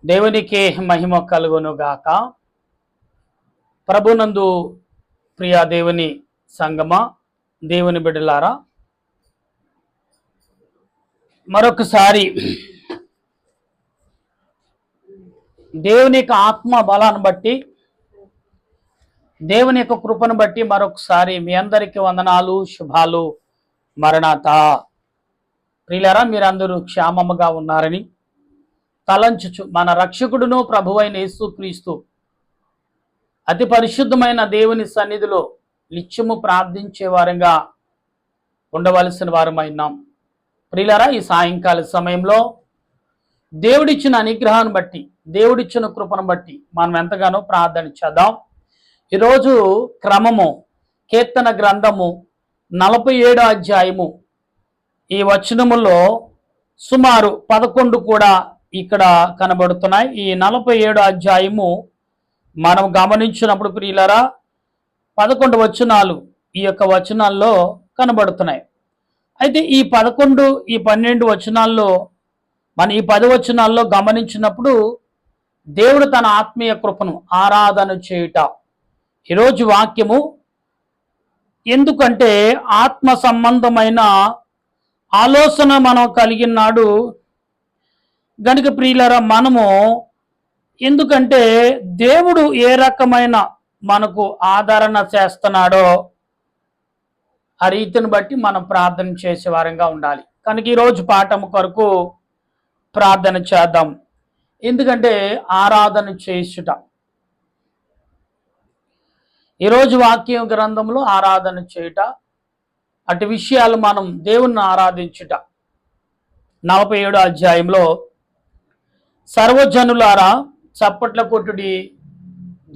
దేవునికి మహిమ కలుగును గాక. ప్రభునందు ప్రియ దేవుని సంగమా, దేవుని బిడ్డలారా, మరొకసారి దేవుని యొక్క ఆత్మ బలాన్ని బట్టి, దేవుని యొక్క కృపను బట్టి మరొకసారి మీ అందరికీ వందనాలు, శుభాలు, మరణాత. ప్రియులారా, మీరందరూ క్షేమముగా ఉన్నారని తలంచుచు మన రక్షకుడును ప్రభువైన యేసుక్రీస్తు అతి పరిశుద్ధమైన దేవుని సన్నిధిలో నిత్యము ప్రార్థించే వారంగా ఉండవలసిన వారమైనాం. ప్రియులారా, ఈ సాయంకాల సమయంలో దేవుడిచ్చిన అనుగ్రహాన్ని బట్టి, దేవుడిచ్చిన కృపను బట్టి మనం ఎంతగానో ప్రార్థన చేద్దాం. ఈరోజు క్రమము కీర్తన గ్రంథము 47 అధ్యాయము ఈ వచనములో సుమారు 11 కూడా ఇక్కడ కనబడుతున్నాయి. ఈ 47 అధ్యాయము మనం గమనించినప్పుడు ప్రియులారా 11 వచనాలు ఈ యొక్క వచనాల్లో కనబడుతున్నాయి. అయితే ఈ 11 ఈ 12 వచనాల్లో మన ఈ 10 వచనాల్లో గమనించినప్పుడు దేవుడు తన ఆత్మీయ కృపను ఆరాధన చేయుట. ఈరోజు వాక్యము ఎందుకంటే ఆత్మ సంబంధమైన ఆలోచన మనం కలిగినాడు గనుక ప్రియులారా, మనము ఎందుకంటే దేవుడు ఏ రకమైన మనకు ఆదరణ చేస్తున్నాడో ఆ రీతిని బట్టి మనం ప్రార్థన చేసే వారంగా ఉండాలి. కనుక ఈరోజు పాఠము కొరకు ప్రార్థన చేద్దాం. ఎందుకంటే ఆరాధన చేసుట, ఈరోజు వాక్యం గ్రంథంలో ఆరాధన చేయుట, అటు విషయాలు మనం దేవుణ్ణి ఆరాధించుట. 47 అధ్యాయంలో సర్వజనులారా చప్పట్ల కొట్టుడి,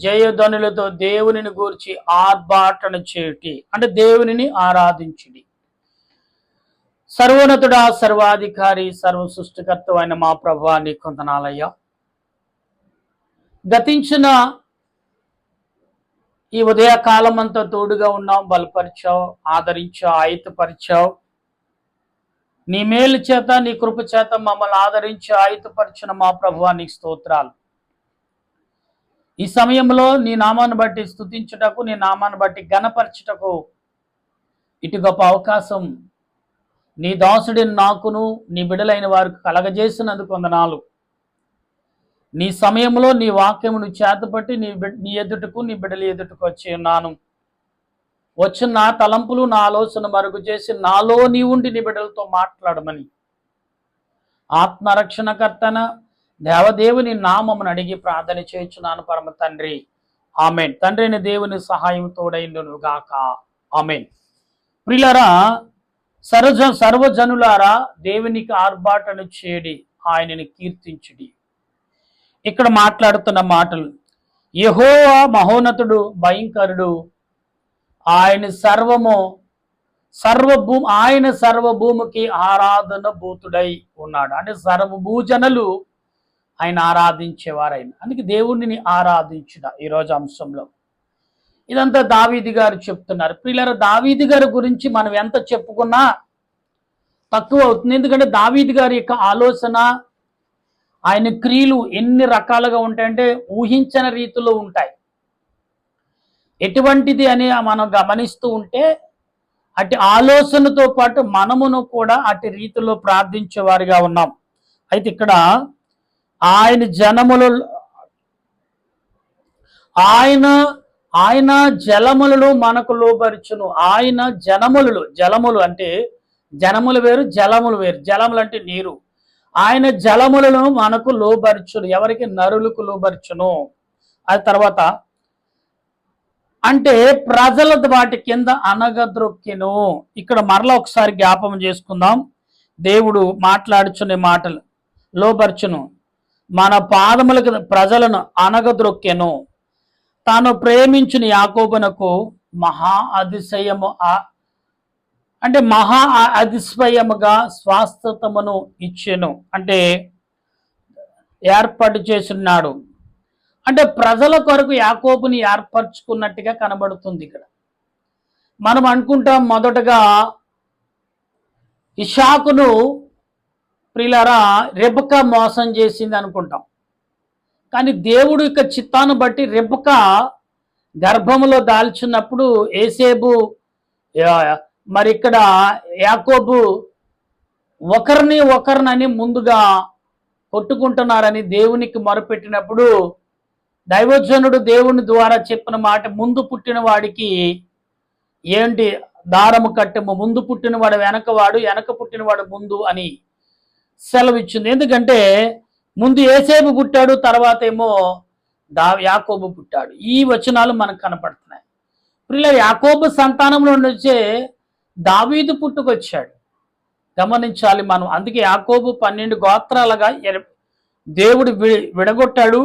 జయధ్వనులతో దేవునిని గూర్చి ఆర్భాటన చేయుటి, అంటే దేవునిని ఆరాధించుడి. సర్వోన్నతుడా, సర్వాధికారి, సర్వ సృష్టికర్త అయిన మా ప్రభువా, నీ కొందనాలయ్యా. గతించిన ఈ ఉదయకాలం అంతా తోడుగా ఉన్నాం, బలపరిచావు, ఆదరించావు, ఆయుతపరిచావు. నీ మేలు చేత, నీ కృప చేత మమ్మల్ని ఆదరించి ఆయుతపరిచిన మా ప్రభువా, నీ స్తోత్రాలు. ఈ సమయంలో నీ నామాన్ని బట్టి స్తుతించుటకు, నీ నామాన్ని బట్టి ఘనపరచుటకు ఇటు గొప్ప అవకాశం నీ దాసుడిని నాకును నీ బిడ్డలైన వారికి కలగజేసినందుకు వందనాలు. నీ సమయంలో నీ వాక్యమును చేతపట్టి నీ ఎదుటకు, నీ బిడ్డల ఎదుటకు వచ్చి ఉన్నాను. వచ్చిన నా తలంపులు, నా ఆలోచన మరుగు చేసి నాలో నీ ఉండి నీ బిడ్డలతో మాట్లాడమని ఆత్మరక్షణకర్తన దేవదేవుని నామమును అడిగి ప్రార్థన చేయుచున్నాను పరమ తండ్రి, ఆమెన్. తండ్రిని దేవుని సహాయం తోడైండును గాక, ఆమెన్. ప్రియులారా, సర్వజనులారా దేవునికి ఆర్భాటను చేడి, ఆయనని కీర్తించుడి. ఇక్కడ మాట్లాడుతున్న మాటలు, యెహోవా మహోన్నతుడు, భయంకరుడు, ఆయన సర్వభూమికి ఆరాధన భూతుడై ఉన్నాడు. అంటే సర్వభూజనులు ఆయన ఆరాధించేవారైన, అందుకే దేవుడిని ఆరాధించుట ఈరోజు అంశంలో. ఇదంతా దావీదు గారు చెప్తున్నారు. ప్రియులారా, దావీదు గారి గురించి మనం ఎంత చెప్పుకున్నా తక్కువ అవుతుంది. ఎందుకంటే దావీదు గారి యొక్క ఆలోచన, ఆయన క్రియలు ఎన్ని రకాలుగా ఉంటాయంటే ఊహించని రీతిలో ఉంటాయి. ఎటువంటిది అని మనం గమనిస్తూ ఉంటే అటు ఆలోచనతో పాటు మనమును కూడా అటు రీతిలో ప్రార్థించేవారిగా ఉన్నాం. అయితే ఇక్కడ ఆయన ఆయన జలములను మనకు లోబరుచును. ఆయన జలములు అంటే జనములు వేరు, జలములు వేరు. జలములు అంటే నీరు. ఆయన జలములను మనకు లోబరుచును. ఎవరికి? నరులకు లోబరుచును. అది తర్వాత అంటే ప్రజల వాటి కింద అనగద్రొక్కెను. ఇక్కడ మరలా ఒకసారి జ్ఞాపకం చేసుకుందాం. దేవుడు మాట్లాడుచునే మాటలు, లోబర్చును, మన పాదములకు ప్రజలను అనగద్రొక్కెను. తాను ప్రేమించిన యాకోబునకు మహా అతిశయముగా స్వాస్థతమును ఇచ్చెను. అంటే ఏర్పాటు చేస్తున్నాడు. అంటే ప్రజల కొరకు యాకోబుని ఏర్పరచుకున్నట్టుగా కనబడుతుంది. ఇక్కడ మనం అనుకుంటాం మొదటగా ఇషాకును ప్రియులారా రెబెకా మోసం చేసింది అనుకుంటాం. కానీ దేవుడు యొక్క చిత్తాన్ని బట్టి రెబెక్క గర్భములో దాల్చినప్పుడు ఏసేబు మరి ఇక్కడ యాకోబు ఒకరినని ముందుగా కొట్టుకుంటున్నారని దేవునికి మొరపెట్టినప్పుడు దైవజనుడు దేవుని ద్వారా చెప్పిన మాట, ముందు పుట్టిన వాడికి ఏంటి దారము కట్టెము, ముందు పుట్టినవాడు వెనకవాడు, వెనక పుట్టినవాడు ముందు అని సెలవిచ్చింది. ఎందుకంటే ముందు ఏసేబు పుట్టాడు, తర్వాత ఏమో యాకోబు పుట్టాడు. ఈ వచనాలు మనకు కనపడుతున్నాయి. ప్రియుల యాకోబు సంతానంలో నుంచే దావీదు పుట్టుకొచ్చాడు. గమనించాలి మనం. అందుకే యాకోబు 12 గోత్రాలుగా దేవుడు విడగొట్టాడు,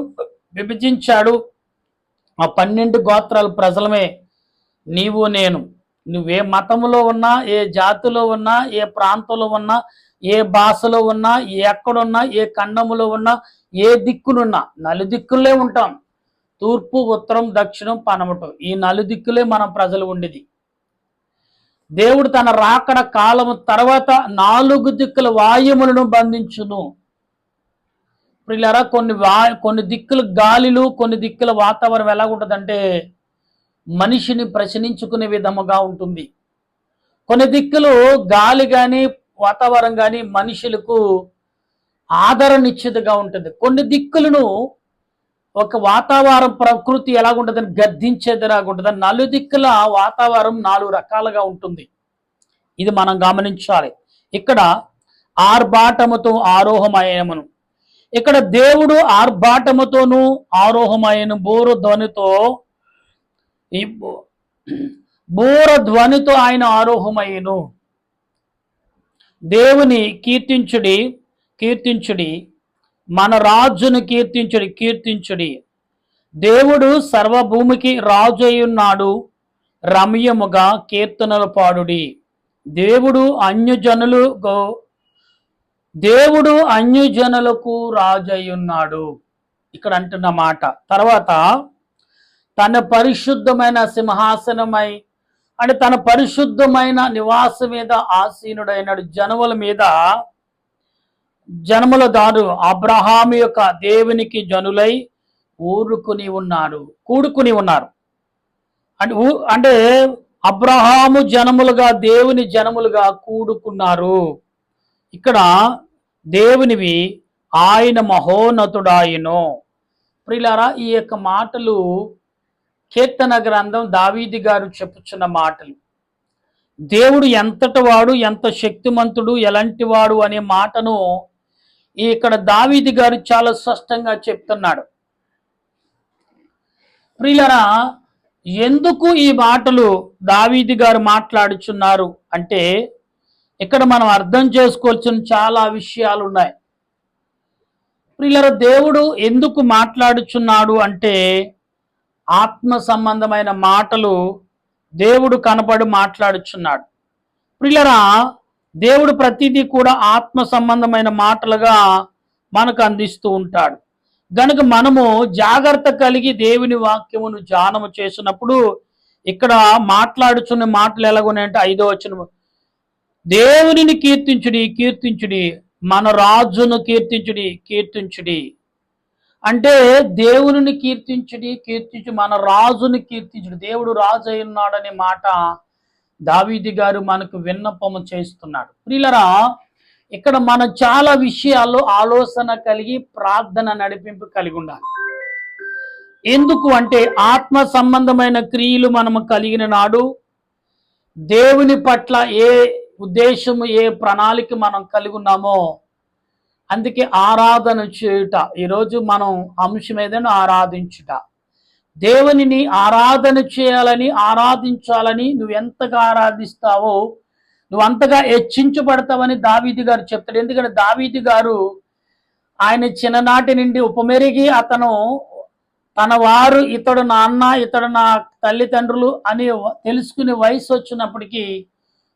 విభజించాడు. ఆ 12 గోత్రాల ప్రజలమే నీవు నేను. నువ్వే మతంలో ఉన్నా, ఏ జాతిలో ఉన్నా, ఏ ప్రాంతంలో ఉన్నా, ఏ భాషలో ఉన్నా, ఎక్కడున్నా, ఏ ఖండములో ఉన్నా, ఏ దిక్కునున్నా, నలుదిక్కులే ఉంటాం. తూర్పు, ఉత్తరం, దక్షిణం, పనమటం, ఈ నలుదిక్కులే మనం ప్రజలు ఉండేది. దేవుడు తన రాకడ కాలము తర్వాత 4 దిక్కుల వాయుములను బంధించును. ప్రియులారా, కొన్ని దిక్కుల గాలిలు, కొన్ని దిక్కుల వాతావరణం ఎలా ఉంటుందంటే మనిషిని ప్రశ్నించుకునే విధముగా ఉంటుంది. కొన్ని దిక్కులు గాలి కానీ వాతావరణం కానీ మనుషులకు ఆదరణిచ్చేదిగా ఉంటుంది. కొన్ని దిక్కులను ఒక వాతావరణం ప్రకృతి ఎలాగుంటుందని గద్దించేదిలాగా ఉంటుంది. 4 దిక్కుల వాతావరణం 4 రకాలుగా ఉంటుంది. ఇది మనం గమనించాలి. ఇక్కడ ఆర్భాటముతో ఆరోహమయమును, ఇక్కడ దేవుడు ఆర్భాటముతోనూ ఆరోహమయను బూర ధ్వనితో ఆయన ఆరోహమయ్యను. దేవుని కీర్తించుడి, కీర్తించుడి, మన రాజును కీర్తించుడి, కీర్తించుడి. దేవుడు సర్వభూమికి రాజు అయ్యున్నాడు, రమ్యముగా కీర్తనలు పాడుడి. దేవుడు అన్యజనులకు రాజు అయ్యున్నాడు. ఇక్కడ అంటున్న మాట. తర్వాత తన పరిశుద్ధమైన సింహాసనమై అంటే తన పరిశుద్ధమైన నివాసం మీద ఆసీనుడైనాడు. జనముల దారు అబ్రహాము యొక్క దేవునికి జనులై కూడుకుని ఉన్నారు. అంటే అబ్రహాము జనములుగా, దేవుని జనములుగా కూడుకున్నారు. ఇక్కడ దేవునివి ఆయన మహోన్నతుడాయను. ప్రియులారా, ఈ యొక్క మాటలు కీర్తన గ్రంథం దావీదు గారు చెప్పుచున్న మాటలు. దేవుడు ఎంతటి వాడు, ఎంత శక్తిమంతుడు, ఎలాంటి వాడు అనే మాటను ఇక్కడ దావీదు గారు చాలా స్పష్టంగా చెప్తున్నాడు. ప్రియులారా, ఎందుకు ఈ మాటలు దావీదు గారు మాట్లాడుచున్నారు అంటే ఇక్కడ మనం అర్థం చేసుకోవాల్సిన చాలా విషయాలు ఉన్నాయి. ప్రియులారా, దేవుడు ఎందుకు మాట్లాడుచున్నాడు అంటే ఆత్మ సంబంధమైన మాటలు దేవుడు కనపడి మాట్లాడుచున్నాడు. ప్రియులారా, దేవుడు ప్రతిదీ కూడా ఆత్మ సంబంధమైన మాటలుగా మనకు అందిస్తూ ఉంటాడు. గనుక మనము జాగ్రత్త కలిగి దేవుని వాక్యమును ధ్యానము చేసినప్పుడు ఇక్కడ మాట్లాడుచున్న మాటలు ఎలాగున్నాయంటే 5వ వచనము, దేవునిని కీర్తించుడి, కీర్తించుడి, మన రాజును కీర్తించుడి, కీర్తించుడి. అంటే దేవుని కీర్తించుడి, కీర్తించు, మన రాజుని కీర్తించుడి. దేవుడు రాజు అయి ఉన్నాడనే మాట దావీదు గారు మనకు విన్నపము చేస్తున్నాడు. ప్రియులారా, ఇక్కడ మనం చాలా విషయాల్లో ఆలోచన కలిగి ప్రార్థన నడిపింపు కలిగి ఉండాలి. ఎందుకు అంటే ఆత్మ సంబంధమైన క్రియలు మనము కలిగిన నాడు దేవుని పట్ల ఏ ఉద్దేశము, ఏ ప్రణాళిక మనం కలిగి ఉన్నామో అందుకే ఆరాధన చేయుట. ఈరోజు మనం అంశం ఏదైనా ఆరాధించుట. దేవునిని ఆరాధన చేయాలని, ఆరాధించాలని నువ్వు ఎంతగా ఆరాధిస్తావో నువ్వు అంతగా హెచ్చించబడతావని దావీదు గారు చెప్తాడు. ఎందుకంటే దావీదు గారు ఆయన చిన్ననాటి నుండి ఉపమెరిగి అతను తన వారు, ఇతడు నా అన్న, ఇతడు నా తల్లిదండ్రులు అని తెలుసుకునే వయసు వచ్చినప్పటికీ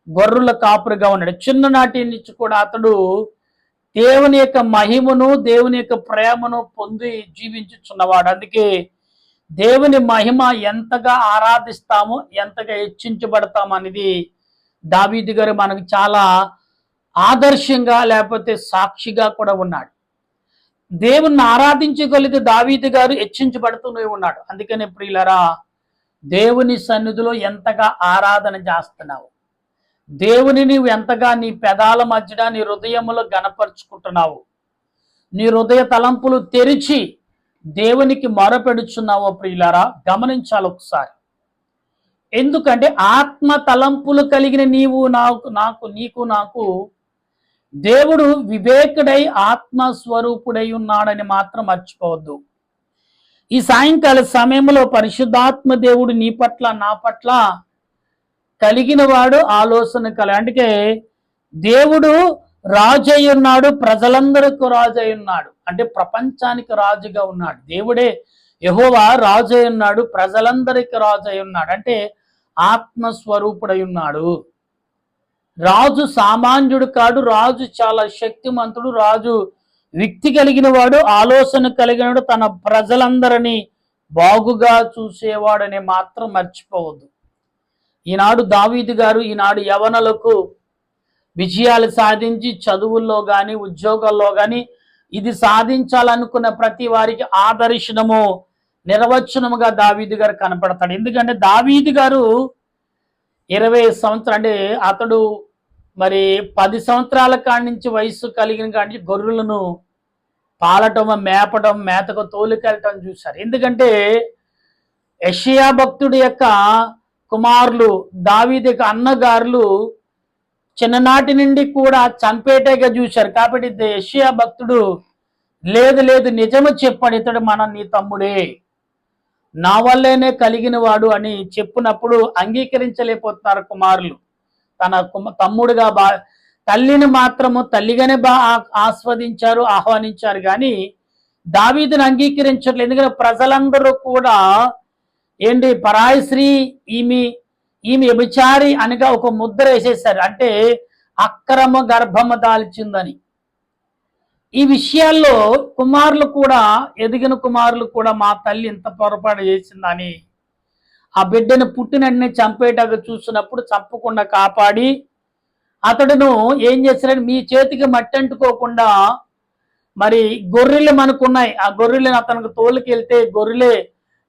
గొర్రెల కాపురిగా ఉన్నాడు. చిన్ననాటి నుంచి కూడా అతడు దేవుని యొక్క మహిమను, దేవుని యొక్క ప్రేమను పొంది జీవించుచున్నవాడు. అందుకే దేవుని మహిమ ఎంతగా ఆరాధిస్తామో, ఎంతగా హెచ్చించబడతాము అనేది దావీదు గారు మనకు చాలా ఆదర్శంగా లేకపోతే సాక్షిగా కూడా ఉన్నాడు. దేవుణ్ణి ఆరాధించగలిగితే దావీదు గారు హెచ్చించబడుతూనే ఉన్నాడు. అందుకనే ప్రియులరా, దేవుని సన్నిధిలో ఎంతగా ఆరాధన చేస్తున్నావు, దేవుని నీవు ఎంతగా నీ పెదాల మధ్యన నీ హృదయములో గణపరుచుకుంటున్నావు, నీ హృదయ తలంపులు తెరిచి దేవునికి మొరపెడుచున్నావో ప్రియులారా గమనించాలి ఒకసారి. ఎందుకంటే ఆత్మ తలంపులు కలిగిన నీకు దేవుడు వివేకుడై ఆత్మస్వరూపుడై ఉన్నాడని మాత్రం మర్చిపోవద్దు. ఈ సాయంకాల సమయంలో పరిశుద్ధాత్మ దేవుడు నీ పట్ల నా పట్ల కలిగిన వాడు ఆలోచన అందుకే దేవుడు రాజు అయి ఉన్నాడు, ప్రజలందరికీ రాజు అయి ఉన్నాడు, అంటే ప్రపంచానికి రాజుగా ఉన్నాడు. దేవుడే యెహోవా రాజు అయి ఉన్నాడు, ప్రజలందరికీ రాజు అయి ఉన్నాడు, అంటే ఆత్మస్వరూపుడై ఉన్నాడు. రాజు సామాన్యుడు కాడు, రాజు చాలా శక్తిమంతుడు, రాజు వ్యక్తి కలిగిన వాడు, ఆలోచన కలిగినవాడు, తన ప్రజలందరినీ బాగుగా చూసేవాడని మాత్రం మర్చిపోవద్దు. ఈనాడు దావీదు గారు ఈనాడు యవనులకు విజయాలు సాధించి చదువుల్లో కానీ ఉద్యోగాల్లో కానీ ఇది సాధించాలనుకున్న ప్రతి వారికి ఆదర్శనము నిర్వచనముగా దావీదు గారు కనపడతాడు. ఎందుకంటే దావీదు గారు 20 సంవత్సరాలు, అంటే అతడు మరి 10 సంవత్సరాల కాడి నుంచి వయసు కలిగిన కాడి నుంచి గొర్రెలను పాలటం, మేపటం, మేతకు తోలుకెళ్ళటం చూశారు. ఎందుకంటే యెషయా భక్తుడి యొక్క కుమారులు, దావీదు యొక్క అన్నగారులు చిన్ననాటి నుండి కూడా చంపేటగా చూశారు. కాబట్టి యెషయా భక్తుడు లేదు నిజము చెప్పాడు, ఇతడు నీ తమ్ముడే, నా వల్లేనే కలిగిన వాడు అని చెప్పినప్పుడు అంగీకరించలేకపోతున్నారు కుమారులు. తన తమ్ముడుగా తల్లిని మాత్రము తల్లిగానే ఆస్వాదించారు, ఆహ్వానించారు, కానీ దావీదుని అంగీకరించట్లేదు. ఎందుకంటే ప్రజలందరూ కూడా ఏంటి, పరాయి స్త్రీ, ఈమె వ్యభిచారి అనగా ఒక ముద్ర వేసేసారు, అంటే అక్రమ గర్భము దాల్చిందని. ఈ విషయాల్లో ఎదిగిన కుమారులు కూడా మా తల్లి ఇంత పొరపాటు చేసిందని ఆ బిడ్డను పుట్టినన్నే చంపేటగా చూసినప్పుడు చంపకుండా కాపాడి అతడును ఏం చేశారని, మీ చేతికి మట్టి అంటుకోకుండా మరి గొర్రెలు మనకున్నాయి, ఆ గొర్రెలను అతనికి తోలుకెళ్తే గొర్రెలే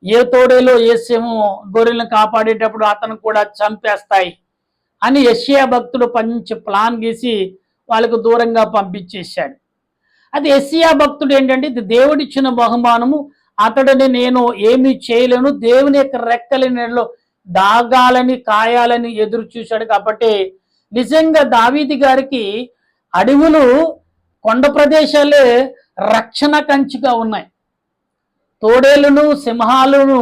ఏ తోడేలో వేసేమో గొర్రెలను కాపాడేటప్పుడు అతను కూడా చంపేస్తాయి అని యెషయా భక్తుడు పంచి ప్లాన్ గీసి వాళ్ళకు దూరంగా పంపించేశాడు. అది యెషయా భక్తుడు ఏంటంటే, ఇది దేవుడిచ్చిన బహుమానము, అతడిని నేను ఏమీ చేయలేను, దేవుని యొక్క రెక్కల నీడలో దాగాలని కాయాలని ఎదురు చూశాడు. కాబట్టి నిజంగా దావీదు గారికి అడవులు, కొండ ప్రదేశాలే రక్షణ కంచిగా ఉన్నాయి. తోడేలును సింహాలను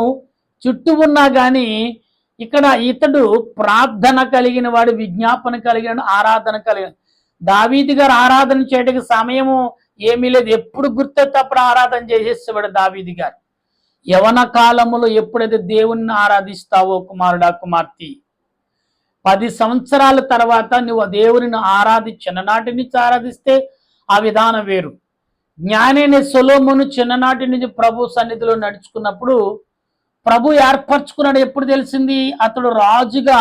చుట్టూ ఉన్నా కానీ ఇక్కడ ఇతడు ప్రార్థన కలిగిన వాడు, విజ్ఞాపన కలిగిన, ఆరాధన కలిగిన. దావీదు గారు ఆరాధన చేయడానికి సమయము ఏమీ లేదు, ఎప్పుడు గుర్తెత్తప్పుడు ఆరాధన చేసేసేవాడు దావీదు గారు. యవన కాలములో ఎప్పుడైతే దేవుణ్ణి ఆరాధిస్తావో కుమారుడా, కుమార్తె, 10 సంవత్సరాల తర్వాత నువ్వు దేవుని చిన్ననాటి నుంచి ఆరాధిస్తే ఆ విధానం వేరు. జ్ఞానైన సొలొమోను చిన్ననాటి నుంచి ప్రభు సన్నిధిలో నడుచుకున్నప్పుడు ప్రభు ఏర్పరచుకున్నాడు. ఎప్పుడు తెలిసింది? అతడు రాజుగా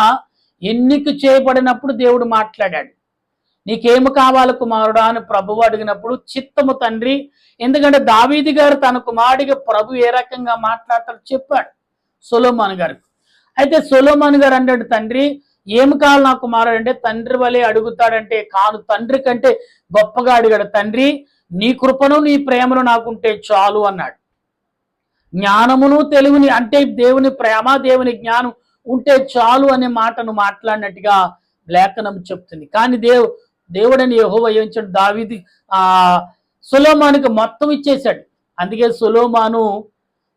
ఎన్నిక చేయబడినప్పుడు దేవుడు మాట్లాడాడు. నీకేమి కావాలి కుమారుడా అని ప్రభువు అడిగినప్పుడు చిత్తము తండ్రి, ఎందుకంటే దావీదు గారు తన కుమారుడిగా ప్రభు ఏ రకంగా మాట్లాడతాడు చెప్పాడు సొలొమోను గారికి. అయితే సొలొమోను గారు అన్నాడు, తండ్రి ఏమి కావాలి నా కుమారుడు అంటే, తండ్రి వలె అడుగుతాడంటే కాను, తండ్రి కంటే గొప్పగా అడిగాడు. తండ్రి నీ కృపను నీ ప్రేమను నాకుంటే చాలు అన్నాడు. జ్ఞానమును తెలివిని, అంటే దేవుని ప్రేమ దేవుని జ్ఞానం ఉంటే చాలు అనే మాటను మాట్లాడినట్టుగా లేఖనం చెప్తుంది. కానీ దేవుడని యెహోవా ఏమించాడు, దావీదు సొలొమోనుకి మొత్తం ఇచ్చేశాడు. అందుకే సొలొమోను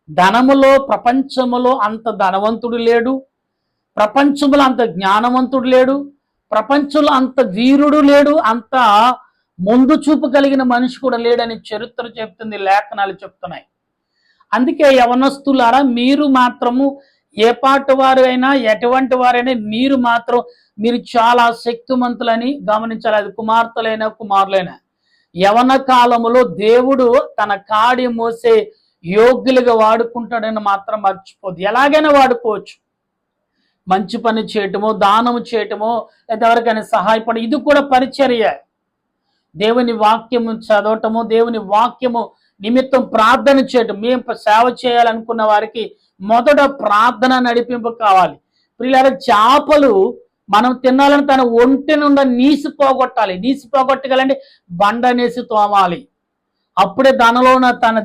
ధనములో ప్రపంచములో అంత ధనవంతుడు లేడు, ప్రపంచంలో అంత జ్ఞానవంతుడు లేడు, ప్రపంచంలో అంత వీరుడు లేడు, అంత ముందు చూపు కలిగిన మనిషి కూడా లేడని చరిత్ర చెప్తుంది, లేఖనాలు చెప్తున్నాయి. అందుకే యవనస్తులారా, మీరు మాత్రము ఏ పాటు వారు అయినా ఎటువంటి వారైనా మీరు చాలా శక్తిమంతులని గమనించాలి. అది కుమార్తెలైనా కుమారులైనా. యవన కాలములో దేవుడు తన కాడి మోసే యోగ్యులుగా వాడుకుంటాడని మాత్రం మర్చిపోదు. ఎలాగైనా వాడుకోవచ్చు. మంచి పని చేయటమో, దానము చేయటమో, లేదా ఎవరికైనా ఇది కూడా పరిచర్య. దేవుని వాక్యము చదవటము, దేవుని వాక్యము నిమిత్తం ప్రార్థన చేయటం. మేము సేవ చేయాలనుకున్న వారికి మొదట ప్రార్థన నడిపింపు కావాలి. ప్రియులారా, చేపలు మనం తినాలని తన ఒంటి నుండి నీసి పోగొట్టాలి. నీసి పోగొట్టగలంటే బండ అనేసి తోమాలి. అప్పుడే దానిలో ఉన్న తన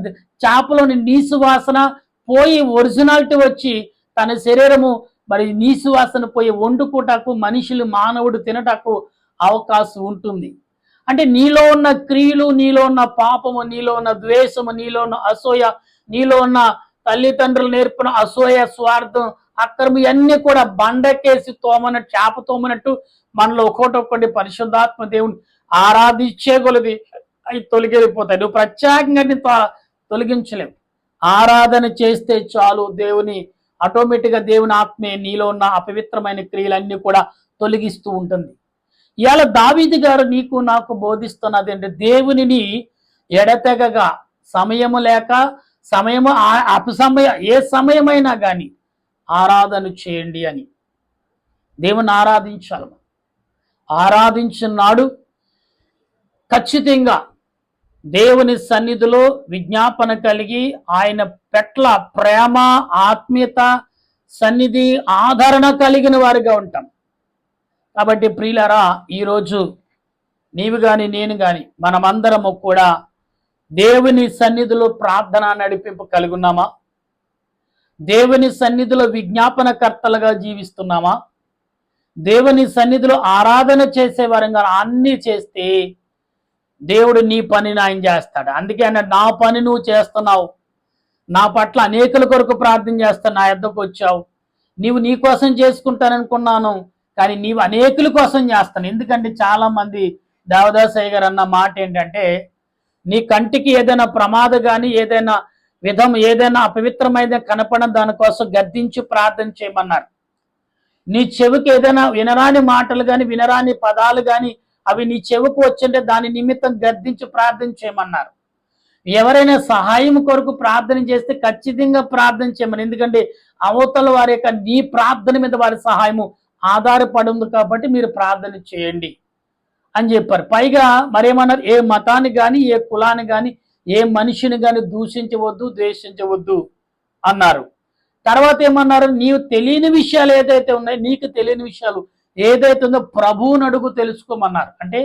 చేపలోని నీసు వాసన పోయి ఒరిజినాలిటీ వచ్చి తన శరీరము మరి నీసు వాసన పోయి వండుకుటకు మనుషులు మానవుడు తినటకు అవకాశం ఉంటుంది. అంటే నీలో ఉన్న క్రియలు, నీలో ఉన్న పాపము, నీలో ఉన్న ద్వేషము, నీలో ఉన్న అసూయ, నీలో ఉన్న తల్లిదండ్రులు నేర్పిన అసూయ, స్వార్థం, అక్రమం ఇవన్నీ కూడా బండకేసి తోమనట్టు, చేప తోమనట్టు మనలో ఒక్కొక్కటి పరిశుద్ధాత్మ దేవుని ఆరాధించే కొలది అవి తొలగిపోతాయి. నువ్వు ప్రత్యేకంగా తొలగించలేవు. ఆరాధన చేస్తే చాలు, దేవుని ఆటోమేటిక్గా దేవుని ఆత్మే నీలో ఉన్న అపవిత్రమైన క్రియలన్నీ కూడా తొలగిస్తూ ఉంటుంది. ఇవాళ దావీదు గారు నీకు నాకు బోధిస్తున్నది అంటే దేవునిని ఎడతెగగా సమయము లేక సమయము అపసమయ ఏ సమయమైనా కానీ ఆరాధన చేయండి అని. దేవుని ఆరాధించాలి. ఆరాధించినాడు ఖచ్చితంగా దేవుని సన్నిధిలో విజ్ఞాపన కలిగి ఆయన పెట్ల ప్రేమ, ఆత్మీయత, సన్నిధి, ఆదరణ కలిగిన వారిగా ఉంటాం. కాబట్టి ప్రియులారా, ఈరోజు నీవు కానీ నేను కానీ మనమందరము కూడా దేవుని సన్నిధిలో ప్రార్థన నడిపింపు కలిగి ఉన్నామా? దేవుని సన్నిధిలో విజ్ఞాపనకర్తలుగా జీవిస్తున్నామా? దేవుని సన్నిధిలో ఆరాధన చేసే వారంగా అన్నీ చేస్తే దేవుడు నీ పనిని ఆయన చేస్తాడు. అందుకే అన్న, నా పని నువ్వు చేస్తున్నావు, నా పట్ల అనేకుల కొరకు ప్రార్థన చేస్తాను, నా యొద్దకు వచ్చావు, నీవు నీ కోసం చేసుకుంటాననుకున్నాను, కానీ నీవు అనేకుల కోసం చేస్తాను. ఎందుకంటే చాలా మంది దేవదాసయ్య గారు అన్న మాట ఏంటంటే, నీ కంటికి ఏదైనా ప్రమాదం కానీ ఏదైనా ఏదైనా అపవిత్రమైన కనపడడం దానికోసం గద్దించి ప్రార్థన చేయమన్నారు. నీ చెవికి ఏదైనా వినరాని మాటలు కానీ వినరాని పదాలు కానీ అవి నీ చెవికి వచ్చంటే దాని నిమిత్తం గద్దించి ప్రార్థన చేయమన్నారు. ఎవరైనా సహాయం కొరకు ప్రార్థన చేస్తే ఖచ్చితంగా ప్రార్థన చేయమని. ఎందుకంటే అవతల వారి యొక్క నీ ప్రార్థన మీద వారి సహాయము ఆధారపడి ఉంది కాబట్టి మీరు ప్రార్థన చేయండి అని చెప్పారు. పైగా మరేమన్నారు, ఏ మతాన్ని కానీ ఏ కులాన్ని కానీ ఏ మనిషిని కానీ దూషించవద్దు, ద్వేషించవద్దు అన్నారు. తర్వాత ఏమన్నారు, నీవు తెలియని విషయాలు ఏదైతే ఉన్నాయో, నీకు తెలియని విషయాలు ఏదైతే ఉందో ప్రభువుని అడుగు తెలుసుకోమన్నారు. అంటే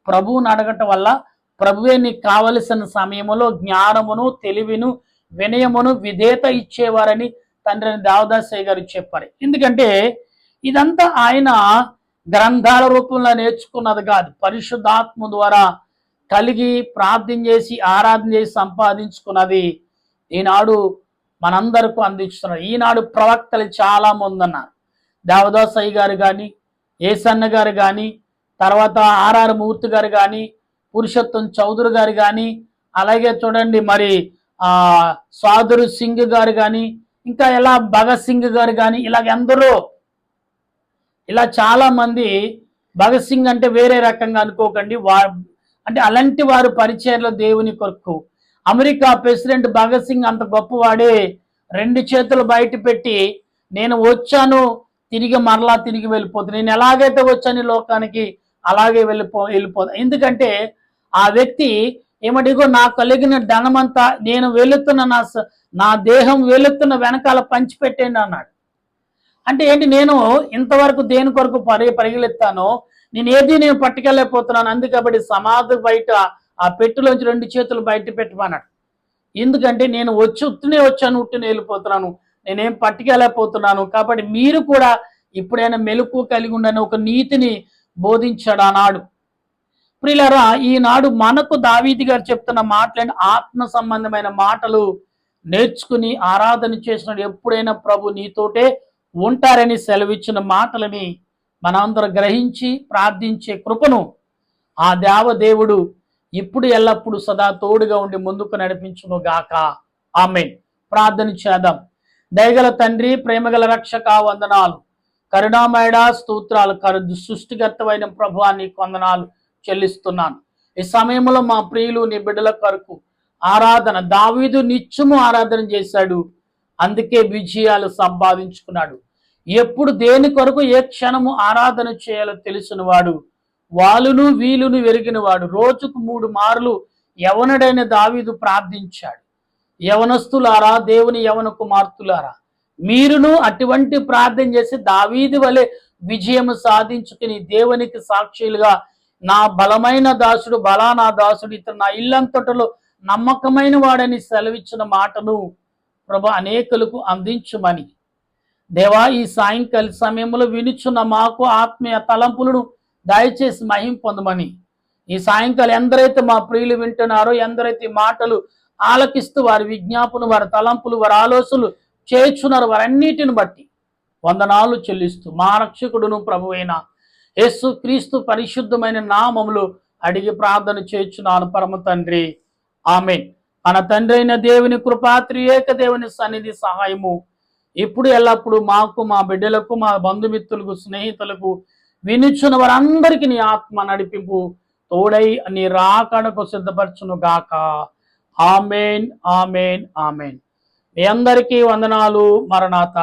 ప్రభువుని అడగటం వల్ల ప్రభువే నీకు కావలసిన సమయంలో జ్ఞానమును, తెలివిను, వినయమును, విధేయత ఇచ్చేవారని తండ్రిని దేవదాసయ్య గారు చెప్పారు. ఎందుకంటే ఇదంతా ఆయన గ్రంథాల రూపంలో నేర్చుకున్నది కాదు, పరిశుద్ధాత్మ ద్వారా కలిగి ప్రార్థన చేసి ఆరాధన చేసి సంపాదించుకున్నది ఈనాడు మనందరికీ అందిస్తున్నారు. ఈనాడు ప్రవక్తలు చాలా మంది ఉన్నారు. దేవదాసయ్య గారు కానీ, ఏసన్న గారు కానీ, తర్వాత ఆర్ఆర్ మూర్తి గారు కానీ, పురుషోత్తం చౌదరి గారు కానీ, అలాగే చూడండి మరి సాధురు సింగ్ గారు కానీ, ఇంకా ఇలా భగత్ సింగ్ గారు కానీ, ఇలాగ ఎందరో ఇలా చాలా మంది. భగత్ సింగ్ అంటే వేరే రకంగా అనుకోకండి, అంటే అలాంటి వారు పరిచయలో దేవుని కొరకు. అమెరికా ప్రెసిడెంట్ భగత్ సింగ్ అంత గొప్పవాడే 2 చేతులు బయట పెట్టి, నేను వచ్చాను తిరిగి వెళ్ళిపోతాను, నేను ఎలాగైతే వచ్చాను లోకానికి అలాగే వెళ్ళిపోతా. ఎందుకంటే ఆ వ్యక్తి ఏమడిగో, నా కలిగిన ధనమంతా నేను వెళుతున్న నా దేహం వెళుతున్న వెనకాల పంచిపెట్టండి అన్నాడు. అంటే ఏంటి, నేను ఇంతవరకు దేని కొరకు పరిగెత్తానో నేను పట్టుకెళ్ళలేకపోతున్నాను. అందుకబట్టి సమాధి బయట ఆ పెట్టులోంచి 2 చేతులు బయట పెట్టమన్నాడు. ఎందుకంటే నేను ఉట్టినే వెళ్ళిపోతున్నాను, నేనేం పట్టుకెళ్ళలేకపోతున్నాను. కాబట్టి మీరు కూడా ఇప్పుడైనా మెలకు కలిగి ఉండని ఒక నీతిని బోధించాడు ఆనాడు. ప్రియులారా, ఈనాడు మనకు దావీదు గారు చెప్తున్న మాటలని ఆత్మ సంబంధమైన మాటలు నేర్చుకుని ఆరాధన చేసినాడు. ఎప్పుడైనా ప్రభు నీతోటే ఉంటారని సెలవిచ్చిన మాటలని మనందరూ గ్రహించి ప్రార్థించే కృపను ఆ దేవదేవుడు ఇప్పుడు ఎల్లప్పుడు సదా తోడుగా ఉండి ముందుకు నడిపించును గాక. ఆమేన్. ప్రార్థన చేద్దాం. దయగల తండ్రి, ప్రేమగల రక్షక, వందనాలు. కరుణామయుడ, స్తోత్రాలు. సృష్టికర్తమైన ప్రభువా, నీకు వందనాలు చెల్లిస్తున్నాను. ఈ సమయంలో మా ప్రియులు నీ బిడ్డల కొరకు ఆరాధన, దావీదు నిత్యము ఆరాధన చేశాడు, అందుకే విజయాలు సంపాదించుకున్నాడు. ఎప్పుడు దేని కొరకు ఏ క్షణము ఆరాధన చేయాలో తెలిసిన వాడు, వాళ్ళును వీలును ఎరిగిన వాడు, రోజుకు 3 మార్లు యవనుడైన దావీదు ప్రార్థించాడు. యవనస్తులారా, దేవుని యవన కుమార్తెలారా, మీరును అటువంటి ప్రార్థన చేసి దావీదు వలె విజయము సాధించుకుని దేవునికి సాక్షులుగా, నా బలమైన దాసుడు బలానా దాసుడు ఇతను నా ఇల్లంతటిలో నమ్మకమైన వాడని సెలవిచ్చిన మాటను ప్రభు అనేకులకు అందించుమని, దేవా ఈ సాయంకాల సమయంలో వినుచున్న మాకు ఆత్మీయ తలంపులను దయచేసి మహిం పొందమని, ఈ సాయంకాలం ఎందరైతే మా ప్రియులు వింటున్నారో, ఎందరైతే మాటలు ఆలకిస్తూ వారి విజ్ఞాపన, వారి తలంపులు, వారి ఆలోచనలు చేర్చున్నారు, వారన్నిటిని బట్టి వందనాలు చెల్లిస్తూ మా రక్షకుడును ప్రభువైన యేసు క్రీస్తు పరిశుద్ధమైన నామములో అడిగి ప్రార్థన చేర్చున్నాను పరమ తండ్రి, ఆమేన్. మన తండ్రి అయిన దేవుని కృపా, త్రియేక దేవుని సన్నిధి సహాయము ఇప్పుడు ఎల్లప్పుడు మాకు, మా బిడ్డలకు, మా బంధుమిత్రులకు, స్నేహితులకు, వినుచున్న వారందరికీ నీ ఆత్మ నడిపింపు తోడై నీ రాకడకు సిద్ధపరచును గాక. ఆమేన్, ఆమేన్, ఆమేన్. మీ అందరికీ వందనాలు. మరణాత.